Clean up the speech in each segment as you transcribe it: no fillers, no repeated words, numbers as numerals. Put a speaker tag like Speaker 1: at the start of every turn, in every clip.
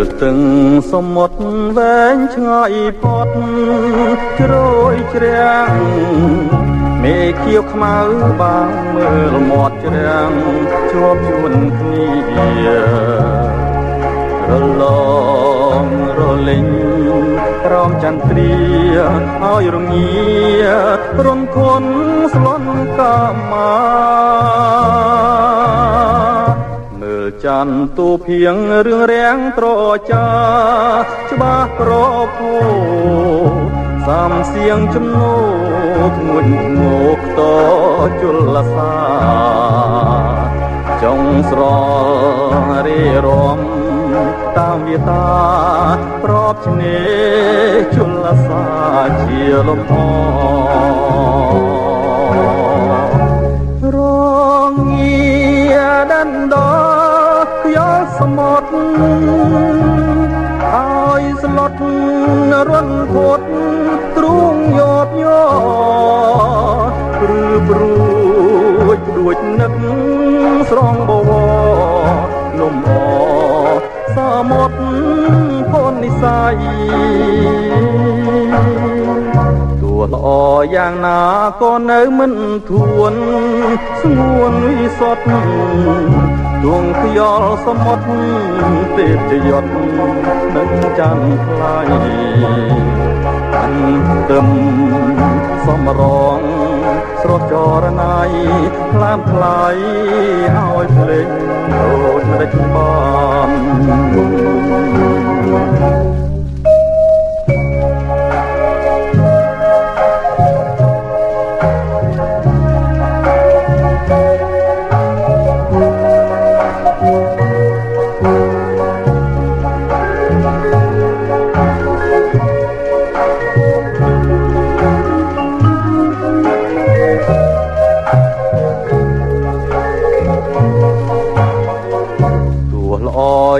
Speaker 1: លទឹងសមុទ្រវែងឆ្ងាយផុតជ្រោយជ្រាំងមេឃៀវខ្មៅបាំងមើលមាត់ជ្រាំងជាប់ជួនគ្នារលងរលេងក្រោមចន្ទ្រាឲ្យរងារំខុនស្លន់កាមាមើលច័ន្ទទូភៀងរឿងរាំងត្រចាច្បាស់ប្រភោសំសៀងជំនោធ្ងន់ធ្ងរតជលសាចុងស្ររីរំតាមវាតាប្របឆ្នេរជលសាជាលំអរងាដណ្ដខ្យល់សមុទ្រឲ្យស្លុតរន្ធពុតទ្រូងយោបយោព្រឺព្រួចព្រួចនឹកស្រងបវរលំអសមុទ្រផននិស័យទោះល្អយ៉ាងណាក៏នៅមិនធួនស្ងួនវិសុទ្ធដួងខ្យល់សមុទ្រទេពយត់នឹងចាំថ្លៃអន្តឹមសំរងស្រស់ចរណៃថ្លាមថ្លៃឲ្យភ្លេងដូចមិនដេចបាន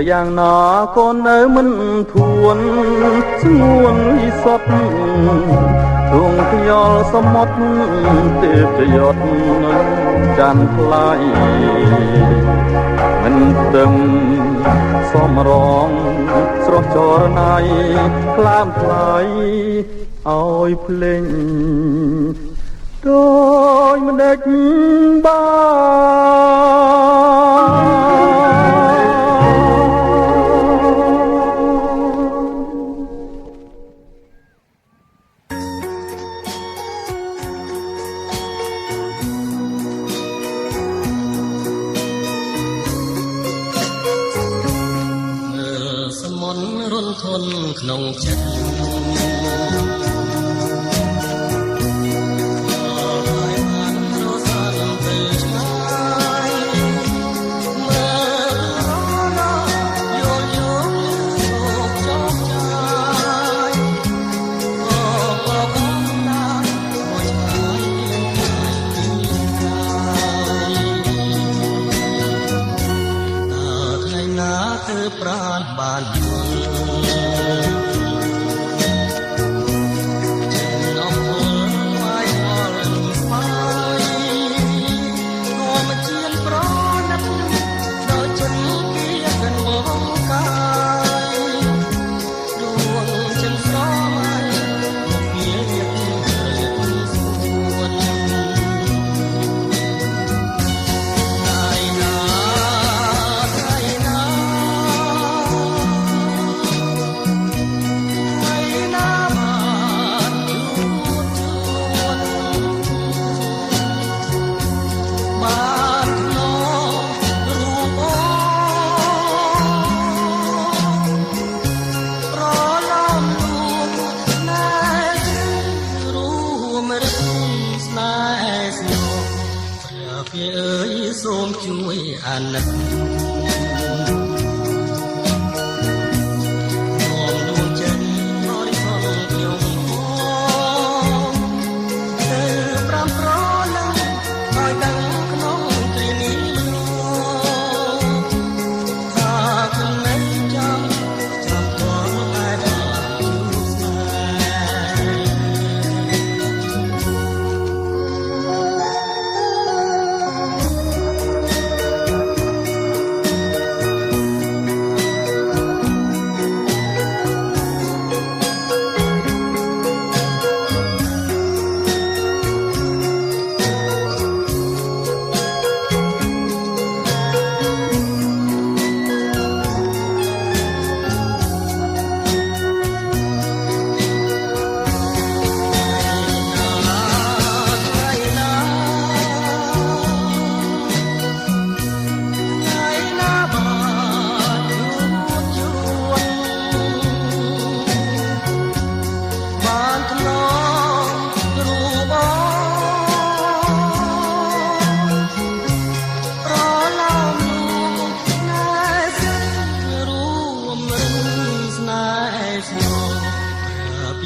Speaker 1: យ៉ាងណាក៏នៅមិនធួនស្ងួនវិសុទ្ធដួងខ្យល់សមុទ្រទេពយត់ច័ន្ទថ្លៃមិនដឹងសំរងស្រស់ចរណៃក្លាមថ្លៃឲ្យភ្លេងដោយមិនដេច
Speaker 2: ក្នុងចិត្តប្រាណបានយល់សូមជួយអាណិត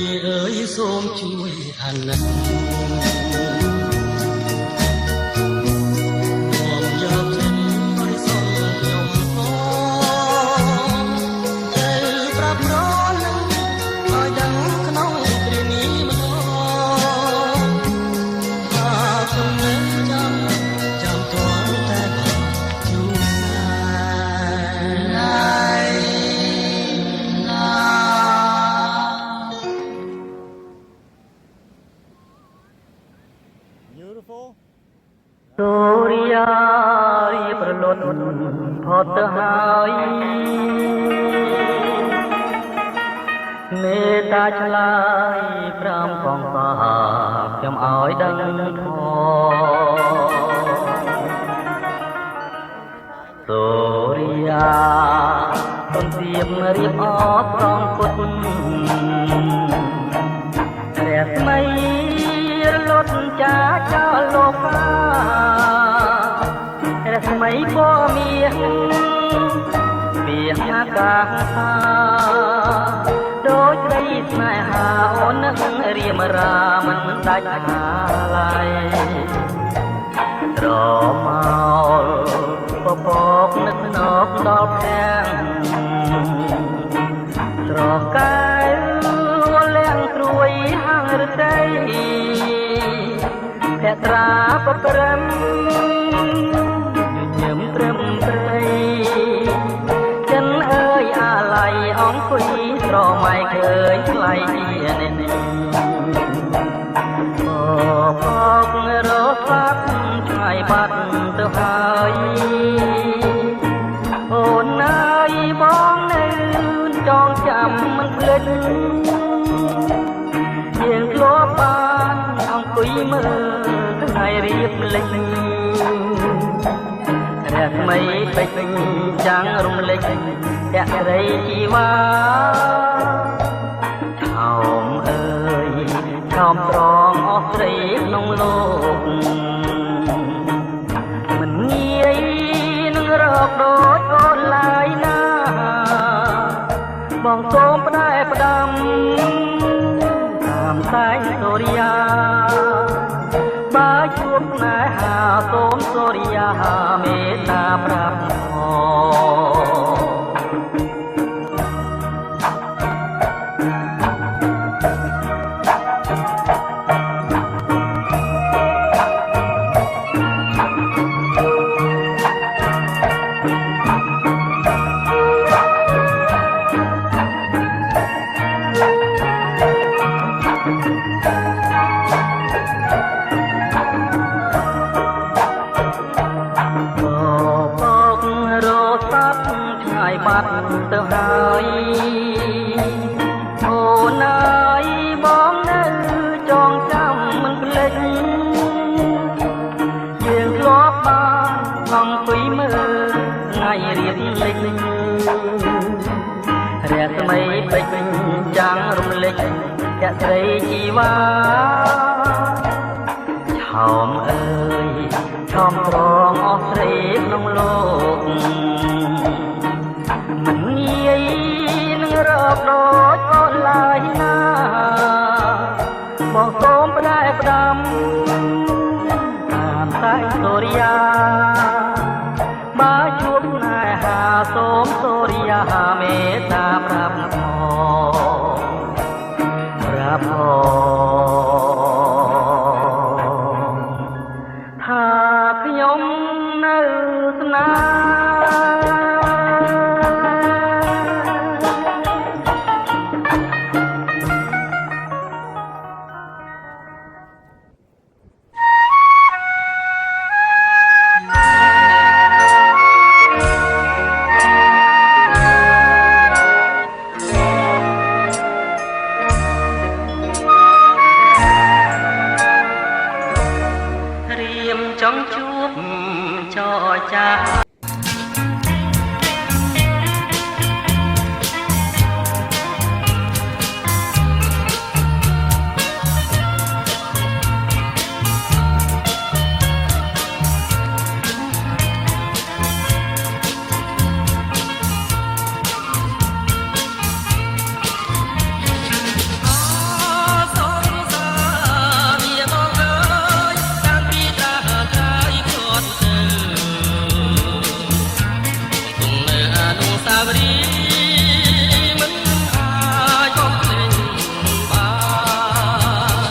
Speaker 2: เอ๋ยសូមជួយអាណិតខ្ញុំយកចិត្តបរិសុទ្ធខ្ញុំទៅប្រាប់រលឹងឲ្យដឹងក្នុងគ្រានេះម្ដងថាខ្ញុំនៅចាំទាន់តែជួបថ្ងៃណា
Speaker 3: សូរិយារីប្រលត់ផុតទៅហើយមេត្តាឆ្លើយប្រាំផងសាខ្ញុំឲ្យដឹងធម៌សូរិយាទុនទៀមរៀបអត់ត្រង់គុតព្រះស្មីរលត់ចាចោលលោករស្មីក៏មានពីអាកាសដូចក្តីស្នេហាអូននឹងរៀមរាមិនដាច់ហាឡៃត្រមកពពកនឹកណប់ដល់ផ្ទាំងស្រកាយលៀងត្រួយហាងរតីភក្ត្រាបប្រឹមញញឹមត្រឹមត្រីចិនអើយអាឡ័យអង្គុយស្រមៃឃើញថ្លៃនេះបបករត់ស្លាប់ឆ្ងាយបាត់ទៅហើយអូនអើយបងនៅចងចាំមិនភ្លេចយើងធ្លាប់បានអង្គុយមើលថ្ងៃរៀបលេចរស្មីពេជ្រចាំងរំលេចភក្តីជីវ៉ាឆោមអើយឆោមត្រង់អស់ស្រីក្នុងលោកមិនងាយនឹងរកដូចកូនឡើយណាបងសូមផ្ដែផ្ដាំតាមសែងសូរិយាបើជួបស្នេហាសូមសូរិយាមេត្តាប្រាប់បាត់ទៅហើយអូនអើយបងនៅចងចាំមិនភ្លេចយើងធ្លាប់បានអង្គុយមើលថ្ងៃរៀបលេចរស្មីពេជ្រចាំងរំលេចភក្តីជីវ៉ាឆោមអើយឆោមត្រង់អស់ស្រីក្នុងលោកមិនងាយនឹងរកដូចកូនឡើយណាបងសូមផ្ដែផ្ដាំតាមសែងសូរិយាបើជួបស្នេហាសូមសូរិយាមេត្តាប្រាប់ថាខ្ញុំនៅស្នេហ៍
Speaker 2: សាវរីយ៍មិនអាចបំភ្លេចបាន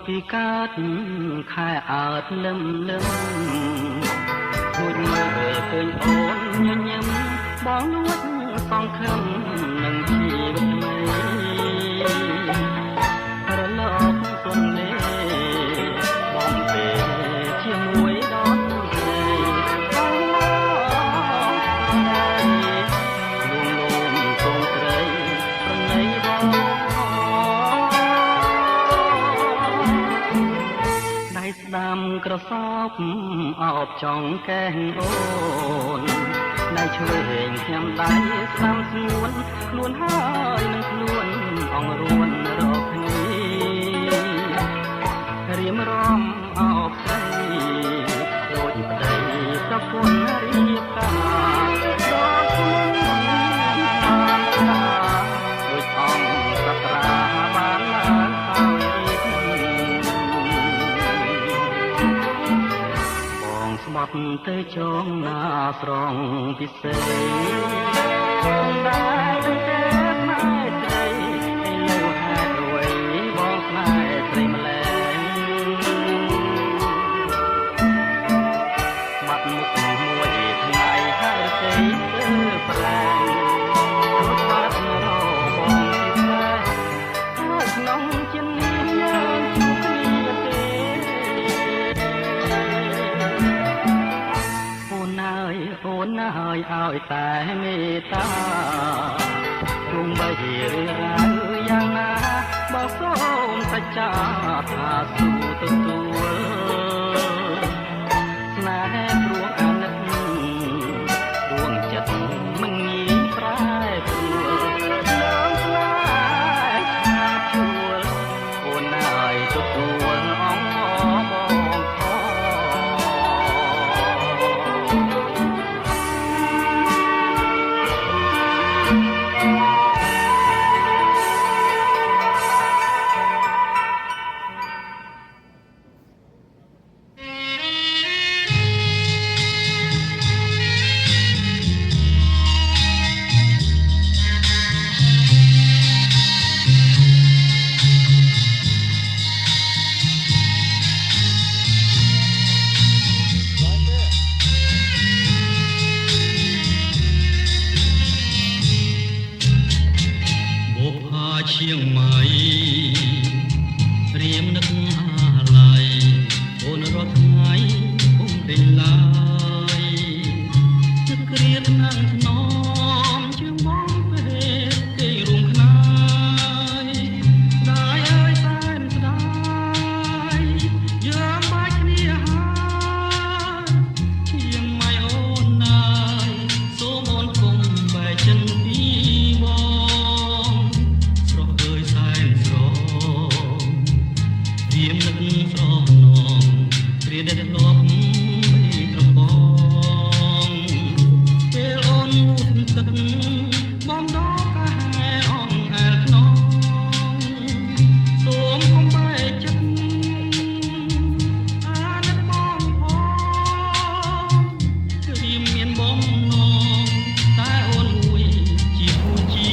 Speaker 3: ពីកើតខែអើតលឹមលឹមមួយមើលឃើញអូនញញឹមបងលួចសងខឹមនឹងជីវិតថ្មីរលកសុំលេបងពេលជាមួយដល់ថ្ងៃបងលួងលោមទងត្រីប្រណីបងស្ដាំក្រសោបអោបចង់កែងអូនណៃឆ្វេងខ្ញុំដៃស្ដាំស្ងួនខ្លួនហើយនឹងខ្លួនអងរួនរកគ្នារៀមរំអោបស្រីដូចប្តីប្រពន្ធរៀបការដល់ខ្លួនដូចអង្គសត្រាបានឡើងស្បត់ទៅចងណាស្រងពិសេសដែរទេផ្នែកស្រីឥឡូវហេតុអ្វីបងផ្នែកស្រីម្ល៉េះបាត់មុខមួយថ្ងៃហើយទេប្រឡែងរត់បាត់របងពិសេសហើយក្នុងចិនយើងជួបគ្នាទេអូនហើយឲ្យតែមេត្តាជុំបីរឿងរ៉ាវយ៉ាងណាបើសូមសច្ចាថាស៊ូទទួលស្នេហ៍ព្រោះអាណិតដួងចិត្តមិនងាយប្រែប្រួលឡើងស្នេហ៍ឆាបជួលអូនហើយទទួលអងបងជាងម៉ៃរៀមនឹកអាឡ័យអូនរាល់ថ្ងៃពុំដេញឡើយទឹកក្រៀតណាំងថ្នមជាងបងពេលគេរួមខ្នាយដាយអើយសែនស្ដាយយើងបាច់គ្នាហើយជាងម៉ៃអូនណាយសូមអូនគុំបែកចិនពីបងរៀមនឹកស្រណងព្រាដែលធ្លាប់បីត្របងពេលអូនងូតទឹកបងដកកាហែអងអែលខ្នងសូមកុំបែកចិត្តអាណិតបងផងរៀមមានបំណងតែអូនមួយជាគូជី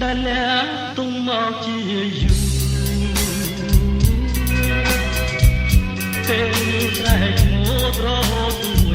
Speaker 2: ដែលលាទុំមកជាយូរពេលស្រែកមករហូត